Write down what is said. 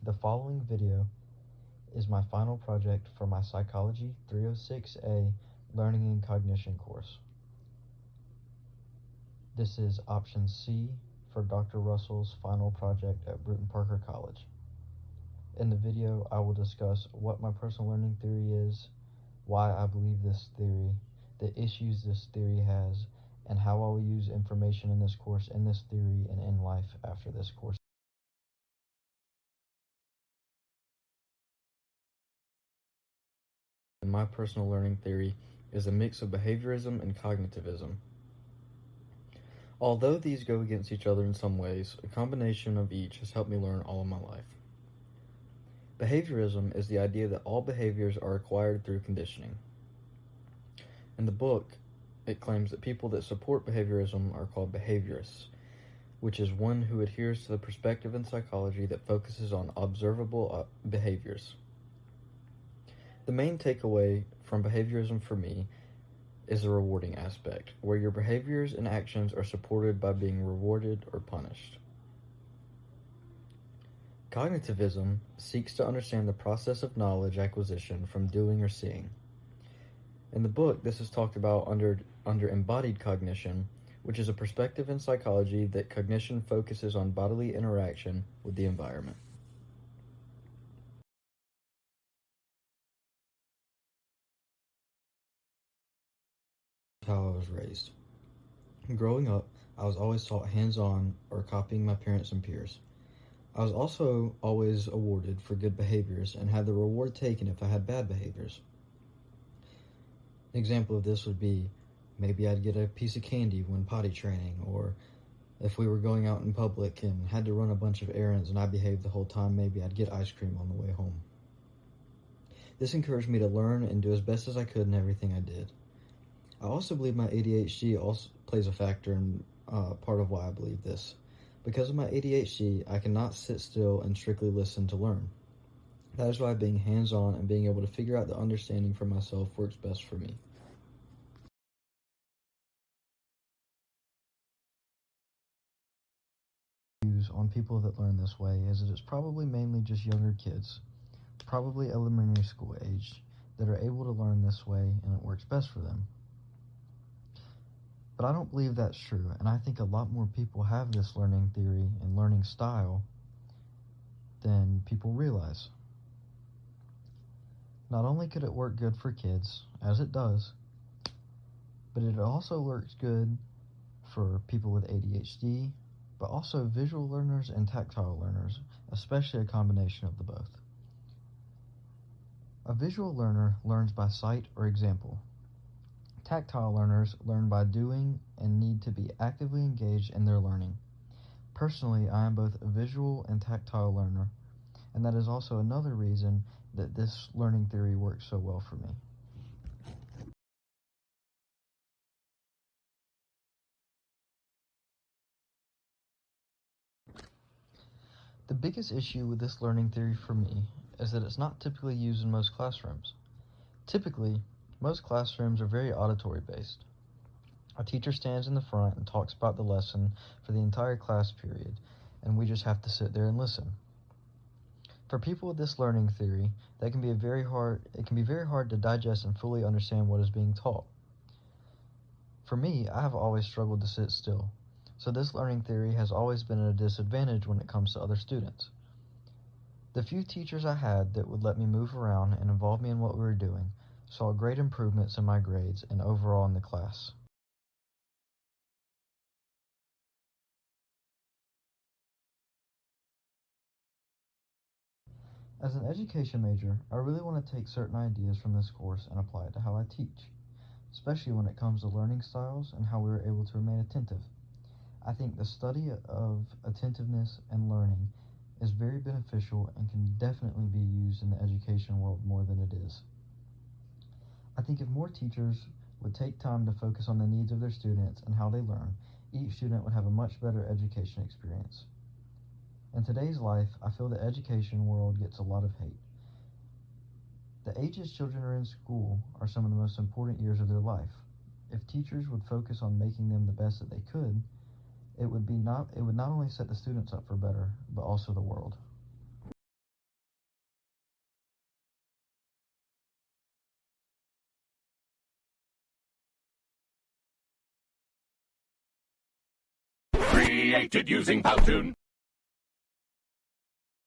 The following video is my final project for my Psychology 306A Learning and Cognition course. This is option C for Dr. Russell's final project at Brewton-Parker College. In the video, I will discuss what my personal learning theory is, why I believe this theory, the issues this theory has, and how I will use information in this course, in this theory, and in life after this course. My personal learning theory is a mix of behaviorism and cognitivism. Although these go against each other in some ways, a combination of each has helped me learn all of my life. Behaviorism is the idea that all behaviors are acquired through conditioning. In the book, it claims that people that support behaviorism are called behaviorists, which is one who adheres to the perspective in psychology that focuses on observable behaviors. The main takeaway from behaviorism for me is the rewarding aspect, where your behaviors and actions are supported by being rewarded or punished. Cognitivism seeks to understand the process of knowledge acquisition from doing or seeing. In the book, this is talked about under embodied cognition, which is a perspective in psychology that cognition focuses on bodily interaction with the environment. How I was raised. Growing up, I was always taught hands-on or copying my parents and peers. I was also always awarded for good behaviors and had the reward taken if I had bad behaviors. An example of this would be maybe I'd get a piece of candy when potty training, or if we were going out in public and had to run a bunch of errands and I behaved the whole time, maybe I'd get ice cream on the way home. This encouraged me to learn and do as best as I could in everything I did. I also believe my ADHD also plays a factor in part of why I believe this. Because of my ADHD, I cannot sit still and strictly listen to learn. That is why being hands-on and being able to figure out the understanding for myself works best for me. Views on people that learn this way is that it's probably mainly just younger kids, probably elementary school age, that are able to learn this way and it works best for them. But I don't believe that's true, and I think a lot more people have this learning theory and learning style than people realize. Not only could it work good for kids, as it does, but it also works good for people with ADHD, but also visual learners and tactile learners, especially a combination of the both. A visual learner learns by sight or example. Tactile learners learn by doing and need to be actively engaged in their learning. Personally, I am both a visual and tactile learner, and that is also another reason that this learning theory works so well for me. The biggest issue with this learning theory for me is that it's not typically used in most classrooms. Typically, most classrooms are very auditory based. A teacher stands in the front and talks about the lesson for the entire class period, and we just have to sit there and listen. For people with this learning theory, it can be very hard to digest and fully understand what is being taught. For me, I have always struggled to sit still, so this learning theory has always been at a disadvantage when it comes to other students. The few teachers I had that would let me move around and involve me in what we were doing saw great improvements in my grades and overall in the class. As an education major, I really want to take certain ideas from this course and apply it to how I teach, especially when it comes to learning styles and how we are able to remain attentive. I think the study of attentiveness and learning is very beneficial and can definitely be used in the education world more than it is. I think if more teachers would take time to focus on the needs of their students and how they learn, each student would have a much better education experience. In today's life, I feel the education world gets a lot of hate. The ages children are in school are some of the most important years of their life. If teachers would focus on making them the best that they could, it would not only set the students up for better, but also the world. created using Powtoon.